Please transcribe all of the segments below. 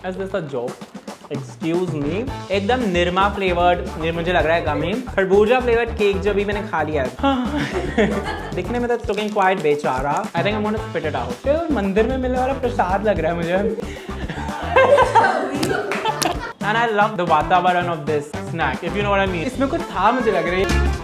Is this a joke? Excuse me. एकदम Nirma flavoured मुझे लग रहा है गमी, खरबूजा फ्लेवर्ड केक जो भी मैंने खा लिया है। दिखने में तो लुकिंग क्वाइट बेचारा। I think I'm gonna spit it out. तो मंदिर में मिलने वाला प्रसाद लग रहा है मुझे। And I love the वातावरण of this snack, if you know what I mean. इसमें कुछ था मुझे लग रही है।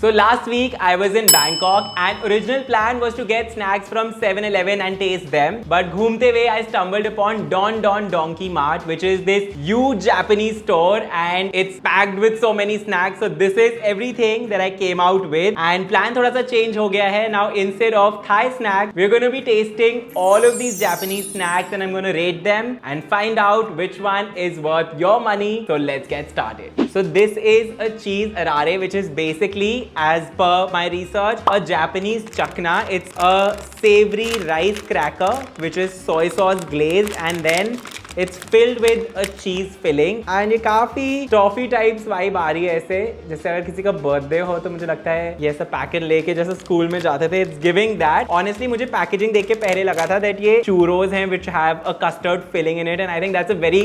So last week I was in Bangkok and original plan was to get snacks from 7-Eleven and taste them. But घूमते हुए I stumbled upon Don Don Donkey Mart, which is this huge Japanese store and it's packed with so many snacks. So this is everything that I came out with. And plan थोड़ा सा change हो गया है. Now instead of Thai snacks, we're going to be tasting all of these Japanese snacks and I'm going to rate them and find out which one is worth your money. So let's get started. So this is a cheese arare, which is basically, as per my research, a Japanese chakna. It's a savory rice cracker which is soy sauce glazed and then it's filled with a cheese filling. And ये काफी toffee types vibe आ रही है ऐसे, जैसे अगर किसी का birthday हो तो मुझे लगता है ये ऐसा पैकेट लेके जैसे स्कूल में जाते थे। It's giving that. ऑनेस्टली मुझे पैकेजिंग देख के पहले लगा था दैट ये चूरोज हैं which have a custard filling in it and I think that's a very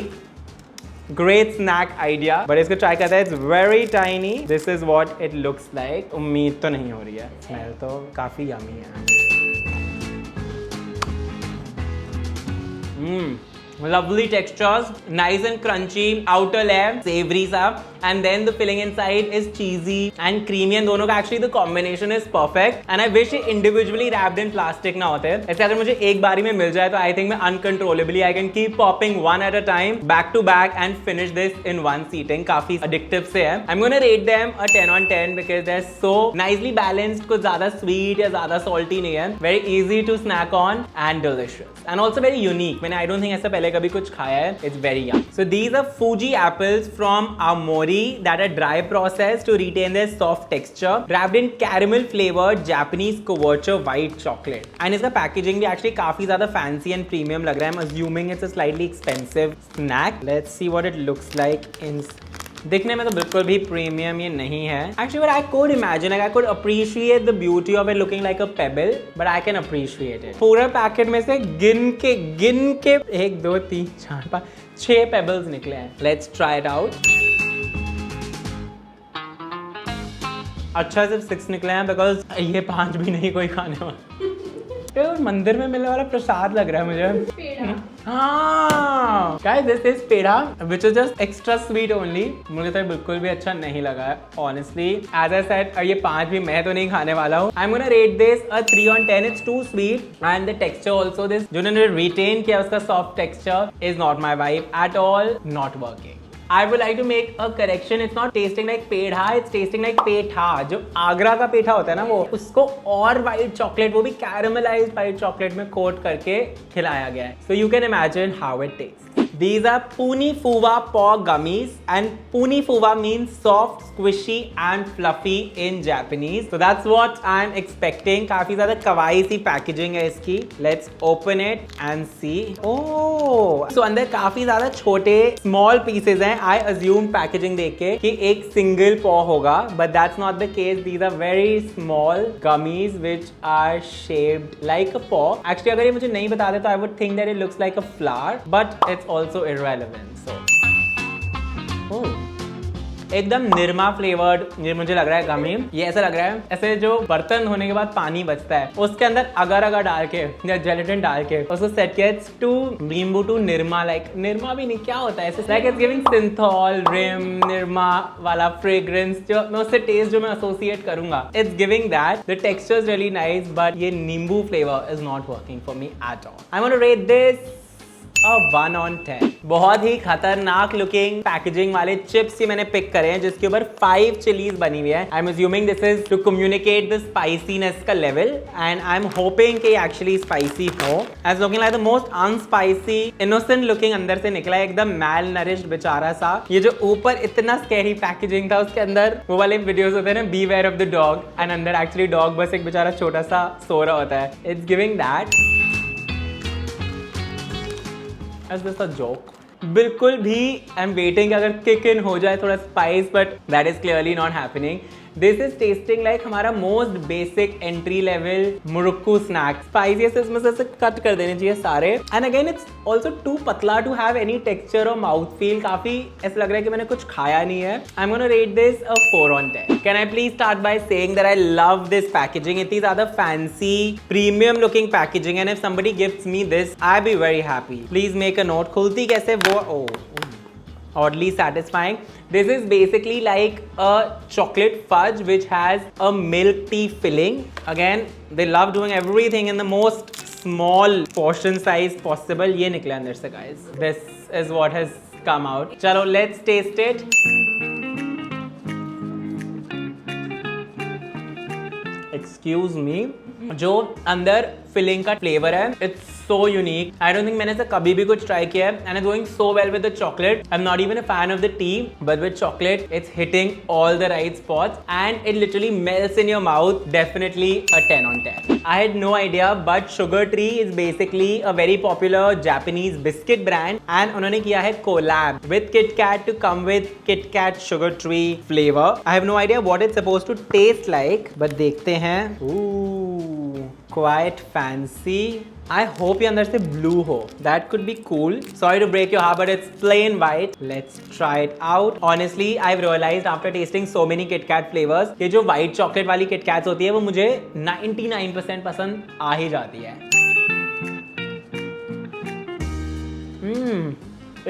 great snack idea, but इसको try करते हैं। It's very tiny. This is what it looks like. उम्मीद तो नहीं हो रही है, स्मेल तो काफी yummy है। Lovely textures, nice and crunchy, outer layer savory सा, and then the filling inside is cheesy and creamy, and दोनों का actually the combination is perfect. And I wish it individually wrapped in plastic ना होते। ऐसे अगर मुझे एक बारी में मिल जाए तो I think मैं uncontrollably I can keep popping one at a time, back to back, and finish this in one sitting. काफी addictive से है। I'm gonna rate them a 10 on 10 because they're so nicely balanced. कुछ ज़्यादा sweet या ज़्यादा salty नहीं है। Very easy to snack on and delicious, and also very unique. मैंने I don't think ऐसा पहले कभी कुछ खाया है। It's very yum. So these are Fuji apples from Aomori that are dry processed to retain their soft texture, wrapped in caramel flavored Japanese couverture white chocolate. And इसका packaging भी actually काफी ज़्यादा fancy and premium लग रहा है। I'm assuming it's a slightly expensive snack. Let's see what it looks like in. दिखने में तो बिल्कुल भी प्रीमियम ये नहीं है। Actually, but I could imagine, like I could appreciate the beauty of it looking like a pebble, but I can appreciate it. पूरा packet में से गिन के 1 2 3 4 5 6 पेबल्स निकले हैं। Let's try it out. अच्छा सिर्फ 6 निकले हैं बिकॉज ये 5 भी नहीं कोई खाने वाला। मंदिर में मिलने वाला प्रसाद लग रहा है मुझे। हाँ guys, this is peda which is just extra sweet only. मुझे तो बिल्कुल भी अच्छा नहीं लगा है honestly. As I said, ये 5 भी मैं तो नहीं खाने वाला हूँ। I'm gonna rate this a 3 on 10. It's too sweet and the texture also, this जो उन्होंने retain किया उसका soft texture is not my vibe at all. Not working. I would like to make a correction. It's not tasting like पेढ़ा, it's tasting like पेठा। जो आगरा का पेठा होता है ना, वो उसको और white chocolate, वो भी caramelized white chocolate में कोट करके खिलाया गया है। So you can imagine how it tastes. These are Puni Fuwa paw gummies, and Puni Fuwa means soft, squishy and fluffy in Japanese. So that's what I'm expecting. काफी ज़्यादा कवाई सी packaging है इसकी। Let's open it and see. Oh, so अंदर काफी ज़्यादा छोटे small pieces हैं। I assume packaging देख के कि एक single paw होगा, but that's not the case. These are very small gummies which are shaped like a paw. Actually, अगर ये मुझे नहीं बताते तो I would think that it looks like a flower, but it's also irrelevant. So, एकदम Nirma flavoured ये मुझे लग रहा है गमी। ये ऐसा लग रहा है ऐसे जो बर्तन धोने के बाद पानी बचता है उसके अंदर अगर डाल के या जेलेटिन डाल के उसको सेट किया। इट्स टू नींबू टू निर्मा, लाइक निर्मा भी नहीं, क्या होता है ऐसे, like it's giving Cinthol Rin Nirma वाला फ्रेग्रेंस जो मैं उससे टेस्ट जो मैं एसोसिएट करूंगा। It's giving that. The texture is really nice but ये नींबू flavour is not working for me at all. I want to rate this a 1 on 10. बहुत ही खतरनाक लुकिंग पैकेजिंग वाले चिप्स ये मैंने पिक करे हैं जिसके ऊपर 5 चिलीज बनी हुई है। I am assuming this is to communicate the spiciness का level and I am hoping कि एक्चुअली स्पाइसी हो। As looking like the most unspicy innocent looking अंदर से निकला है, एकदम मैल नरिश्ड बेचारा सा। ये जो ऊपर इतना स्कैरी पैकेजिंग था उसके अंदर वो वाले वीडियोस होते हैं ना, beware of the dog, and अंदर एक्चुअली डॉग बस एक बेचारा छोटा सा सो रहा होता है। It's giving that. Is this a joke? बिल्कुल भी आई एम वेटिंग अगर किक इन हो जाए थोड़ा spice, but that is clearly not happening. This is tasting like हमारा most basic entry level murukku snack. Spicy से इसमें से कट कर देने चाहिए सारे। And again it's also to पतला टू हैव एनी टेक्सचर और माउथ फील। काफी ऐसा लग रहा है कि मैंने कुछ खाया नहीं है। I am gonna rate this a 4 on 10. Can I please start by saying that I love this packaging? It is rather fancy, premium looking packaging, and if somebody gifts me this, I'll be very happy. Please make a note. खुलती कैसे वो? Oh, oddly satisfying. This is basically like a chocolate fudge which has a milk tea filling. Again, they love doing everything in the most small portion size possible. ये निकला अंदर से guys. This is what has come out. चलो let's taste it. Excuse me, जो अंदर filling का flavour है it's so unique. I don't think मैंने ऐसा कभी भी कुछ ट्राई किया है and it's going so well with the chocolate. I am not even a fan of the tea but with chocolate it's hitting all the right spots and it literally melts in your mouth. Definitely a 10 on 10. I had no idea but Sugar Tree is basically a very popular Japanese biscuit brand and उन्होंने किया है collab with Kit Kat to come with Kit Kat Sugar Tree flavor. I have no idea what it's supposed to taste like but देखते हैं। Ooh, quite fancy. I hope ये अंदर से blue हो. That could be cool. Sorry to break your heart, but it's plain white. Let's try it out. Honestly, I've realized after tasting so many Kit Kat flavors कि जो white chocolate वाली Kit Kats होती है वो मुझे 99% पसंद आ ही जाती है।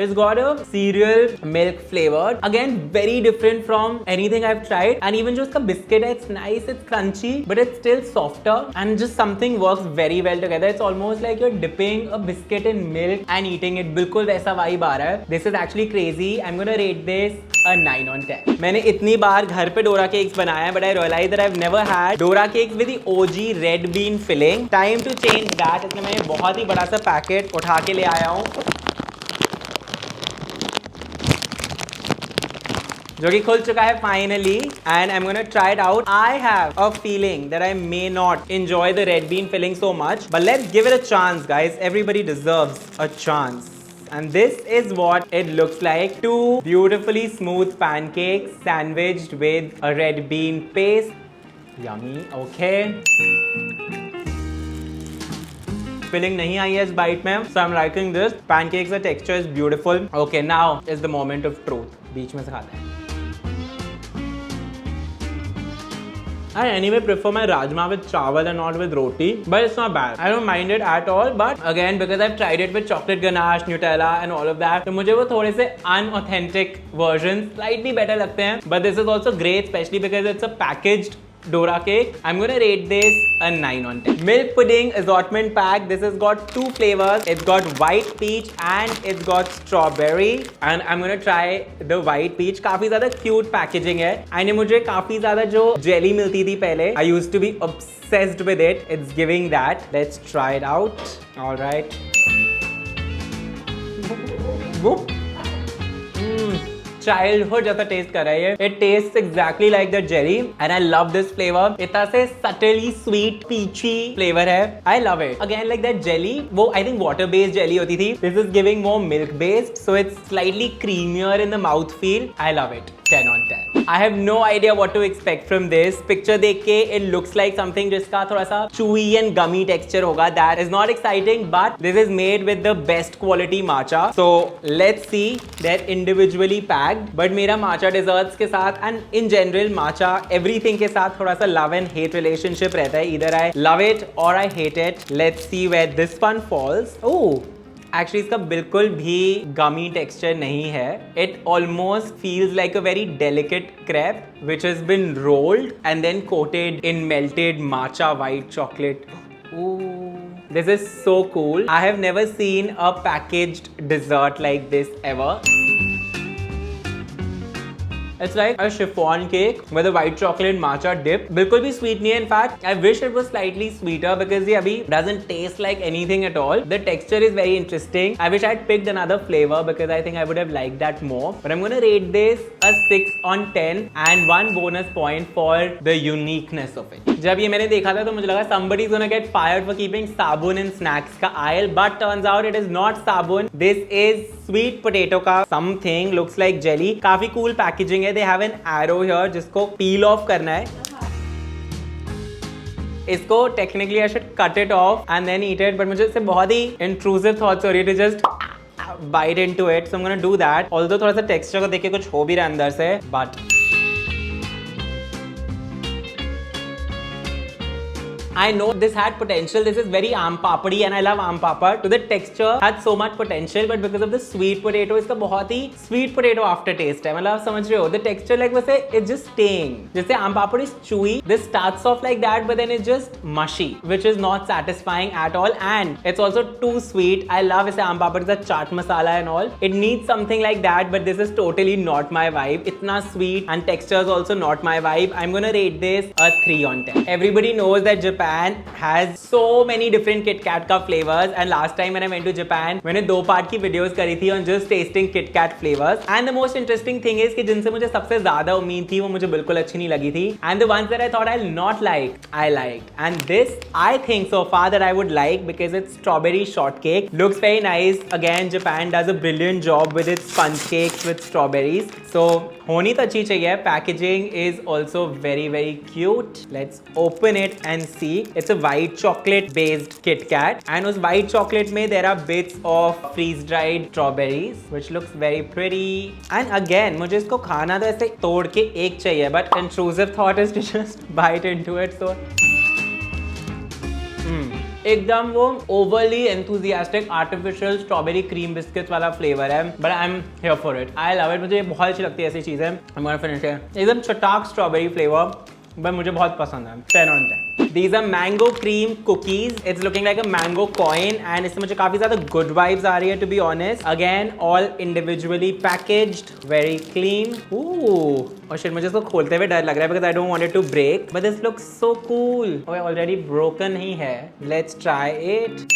It's got a cereal milk flavor. Again, very different from anything I've tried. And even जो इसका biscuit है, it's nice, it's crunchy, but it's still softer. And just something works very well together. It's almost like you're dipping a biscuit in milk and eating it. बिल्कुल वैसा vibe आ रहा है. This is actually crazy. I'm gonna rate this a 9 on 10. मैंने इतनी बार घर पे डोरा cakes बनाया है, but I realized that I've never had डोरा cakes with the OG red bean filling. Time to change that. इसमें मैंने बहुत ही बड़ा सा पैकेट उठा के ले आया हूँ जो कि खुल चुका है finally and I am gonna try it out. I have a feeling that I may not enjoy the red bean filling so much but let's give it a chance guys. Everybody deserves a chance and this is what it looks like. Two beautifully smooth pancakes sandwiched with a red bean paste. Yummy. Okay. Filling नहीं आई है इस bite में, so I'm liking this. Pancakes, the texture is beautiful. Okay, now is the moment of truth. बीच में से खाते हैं। I anyway prefer my rajma with chawal and not with roti, but it's not bad. I don't mind it at all. But again, because I've tried it with chocolate ganache, Nutella, and all of that, तो मुझे वो थोड़े से unauthentic versions slightly better लगते हैं. But this is also great, especially because it's a packaged Dora cake. I'm gonna rate this a 9 on 10. Milk pudding assortment pack. This has got two flavors. It's got white peach and it's got strawberry. And I'm gonna try the white peach. काफी ज़्यादा cute packaging है. And ये मुझे काफी ज़्यादा जो jelly मिलती थी पहले, I used to be obsessed with it. It's giving that. Let's try it out. All right. Whoop. Childhood जैसा टेस्ट कर रहा है ये। It taste exactly like that jelly and I love this flavour. इतना से सटली स्वीट पीची फ्लेवर है। I love it. Again like that jelly, वो I think water based jelly होती थी। This is giving more milk based, so it's slightly creamier in the mouth feel. I love it. 10 on 10. I have no idea what to expect from this. Picture देख के it looks like something जिसका थोड़ा सा chewy and gummy texture होगा. That is not exciting, but this is made with the best quality matcha. So let's see. They're individually packed. But मेरा matcha desserts के साथ and in general matcha everything के साथ थोड़ा सा love and hate relationship रहता है. Either I love it or I hate it. Let's see where this one falls. Oh. Actually इसका बिल्कुल भी गमी टेक्सचर नहीं है. It almost feels like a very delicate crepe which has been rolled and then coated in melted matcha white chocolate. This is so cool. I have never seen a packaged dessert like this ever. It's like a chiffon cake with a white chocolate matcha dip. बिल्कुल भी sweet नहीं है. In fact, I wish it was slightly sweeter because ये अभी doesn't taste like anything at all. The texture is very interesting. I wish I had picked another flavor because I think I would have liked that more. But I'm gonna rate this a 6 on 10 and 1 bonus point for the uniqueness of it. जब ये मैंने देखा था तो मुझे लगा somebody is gonna get fired for keeping sabun in snacks का aisle, but turns out it is not sabun. This is sweet potato का something, looks like jelly. काफी cool packaging है. They have an arrow here जिसको peel off करना है. इसको technically I should cut it off and then eat it, but मुझे इससे बहुत ही इंट्रूसिव थॉट्स हो रही है to just bite into it, so I am gonna do that. Although थोड़ा सा टेक्सचर को देख के कुछ हो भी रहा है अंदर से, but I know this had potential. This is very aam papdi and I love aam papad. So the texture had so much potential, but because of the sweet potato, इसका बहुत ही sweet potato after taste है. मतलब आप समझ रहे हो? The texture like वैसे it's just staying. जैसे आम पापड़ is chewy, this starts off like that, but then it's just mushy, which is not satisfying at all, and it's also too sweet. I love ऐसे आम पापड़ के साथ chaat masala and all. It needs something like that, but this is totally not my vibe. इतना sweet and texture is also not my vibe. I'm gonna rate this a 3 on 10. Everybody knows that Japan has so many different Kit Kat का flavors, and last time when I went to Japan मैंने 2 part की videos करी थी on just tasting Kit Kat flavors, and the most interesting thing is कि जिनसे मुझे सबसे ज्यादा उम्मीद थी वो मुझे बिल्कुल अच्छी नहीं लगी थी, and the ones that I thought I'll not like, I liked, and this I think so far that I would like because it's strawberry shortcake, looks very nice. Again, Japan does a brilliant job with its sponge cakes with strawberries, so होनी तो अच्छी चाहिए. Packaging is also very very cute. Let's open it and see. It's a white chocolate based Kit Kat, and उस white chocolate में there are bits of freeze dried strawberries which looks very pretty. And again मुझे इसको खाना तो ऐसे तोड़ के एक चाहिए, but intrusive thought is to just bite into it. So एकदम वो overly enthusiastic artificial strawberry cream biscuit वाला फ्लेवर है, but I am here for it. I love it. मुझे बहुत अच्छी लगती है ऐसी चीजें. हमारा फिनिश है एकदम चटाक स्ट्रॉबेरी फ्लेवर, बट मुझे बहुत पसंद है. 10 on 10. These are mango cream cookies. It's looking like a mango coin, and इससे मुझे काफी ज्यादा good vibes आ रही है to be honest. Again, all individually packaged, very clean. Ooh, और shit, मुझे इसको खोलते हुए डर लग रहा है because I don't want it to break. But this looks so cool. Oh, already broken ही है. Let's try it.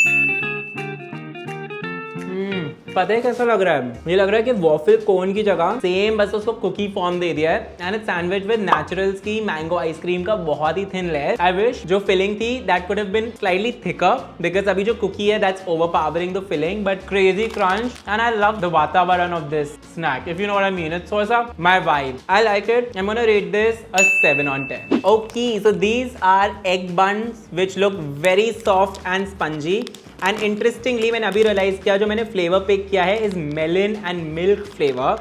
पता है कैसा लग रहा है? मुझे लग रहा है कि वॉफल कोन की जगह सेम बस उसको कुकी फॉर्म दे दिया है, and it's sandwich with Naturals की मैंगो आइसक्रीम का बहुत ही थिन लेयर. आई विश जो फिलिंग थी that could have been slightly thicker, because अभी जो कुकी है that's overpowering the filling, but crazy crunch, and I love the वातावरण of this snack, if you know what I mean. It's so my vibe. I like it. I am gonna rate this a 7 on 10. Okay, so these are egg buns which look very soft and spongy. And interestingly, मैंने अभी realise किया जो मैंने flavour pick किया है is melon and milk flavor.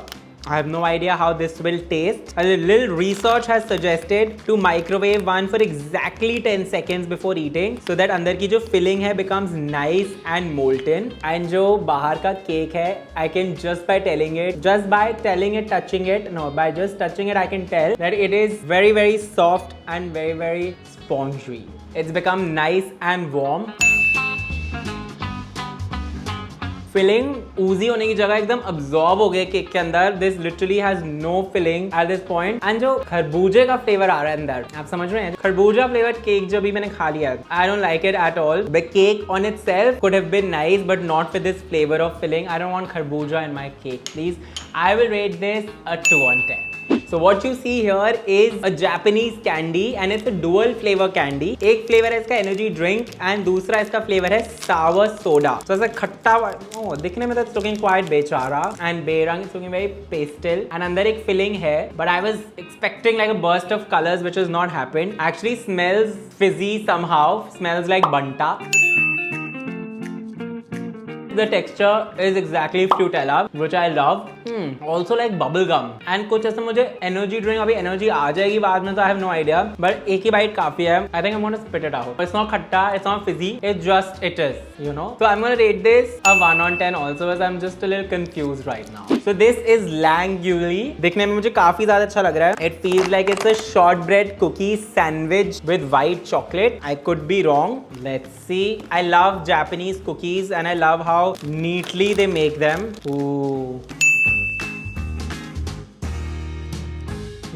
I have no idea how this will taste. A little research has suggested to microwave one for exactly 10 seconds before eating, so that अंदर की जो filling है becomes nice and molten. And जो बाहर का cake है, I can just by telling it, touching it, no, by just touching it, I can tell that it is very very soft and very very spongy. It's become nice and warm. Filling oozy होने की जगह एकदम absorb हो गया cake के अंदर. This literally has no filling at this point, and जो खरबूजे का फ्लेवर आ रहा है अंदर, आप समझ रहे हैं? खरबूजा फ्लेवर केक जो भी मैंने खा लिया, I don't like it at all. The cake on itself could have been nice, but not with this flavour of filling. I don't want kharbuja in my cake, please. I will rate this a 2 on 10. So what you see here is a Japanese candy, and it's a dual flavor candy. एक flavour है इसका energy drink, and दूसरा इसका flavour है सावर soda. तो ऐसा खट्टा, दिखने में तो it's looking quite बेचारा and बेरंग. It's looking very pastel, and अंदर एक फिलिंग है, but I was expecting like a burst of colors which has not happened. Actually smells fizzy somehow, smells like Banta. The texture is exactly Frutella, which I love. Also like bubble gum. And कुछ ऐसा मुझे energy drink, अभी energy आ जाएगी बाद में तो I have no idea. But एक ही bite काफी है. I think I'm gonna spit it out. It's not खट्टा, it's not fizzy. It just it is, you know. So I'm gonna rate this a 1 on 10 also, as I'm just a little confused right now. So this is Languli. दिखने में मुझे काफी ज़्यादा अच्छा लग रहा है. It feels like it's a shortbread cookie sandwich with white chocolate. I could be wrong. Let's see. I love Japanese cookies, and I love how neatly they make them. Ooh.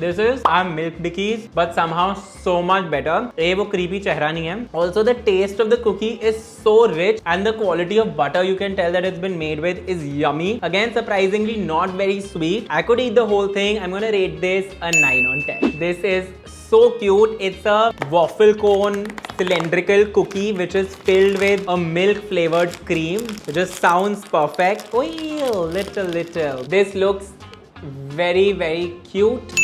This is our milk dickies, but somehow so much better. वो creepy चेहरा नहीं है. Also the taste of the cookie is so rich, and the quality of butter you can tell that it's been made with is yummy. Again, surprisingly not very sweet. I could eat the whole thing. I'm gonna rate this a 9 on 10. This is so cute. It's a waffle cone cylindrical cookie which is filled with a milk flavored cream. It just sounds perfect. Oh, little. This looks very cute.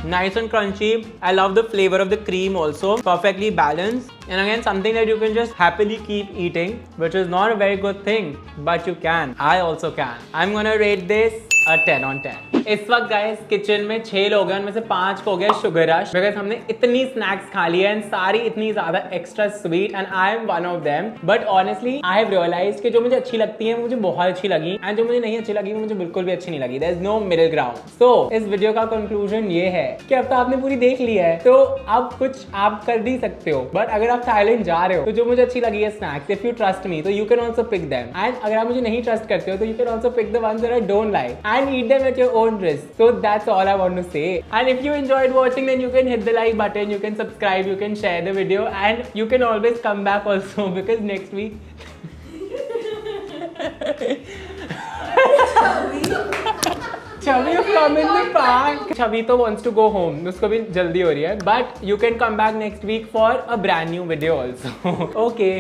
Nice and crunchy. I love the flavor of the cream also. Perfectly balanced. And again, something that you can just happily keep eating, which is not a very good thing, but you can. I also can. I'm gonna rate this a 10 on 10. इस वक्त guys kitchen में 6 लोग हैं, उनमें से 5 को हो गया शुगर रश बिकॉज हमने इतनी स्नैक्स खा ली है एंड सारी इतनी ज्यादा extra sweet and I am one of them. But honestly I have realised कि जो मुझे अच्छी लगती है मुझे बहुत अच्छी लगी एंड जो मुझे नहीं अच्छी लगी वो मुझे बिल्कुल भी अच्छी नहीं लगी. There is no middle ground. So इस वीडियो का कंक्लूजन ये है कि अब तो आपने पूरी देख ली है तो अब कुछ आप कर नहीं सकते हो. बट अगर आप थाईलैंड जा रहे हो तो जो मुझे अच्छी लगी है snacks, if you trust me तो you can also pick them. And अगर आप मुझे नहीं ट्रस्ट करते हो तो you can also pick the ones that I don't like and eat them at your own risk. So that's all I want to say. And if you enjoyed watching, then you can hit the like button, you can subscribe, you can share the video, and you can always come back also because next week. Chavi from in the park. Chavi to wants to go home. उसको भी जल्दी हो रही है. But you can come back next week for a brand new video also. Okay.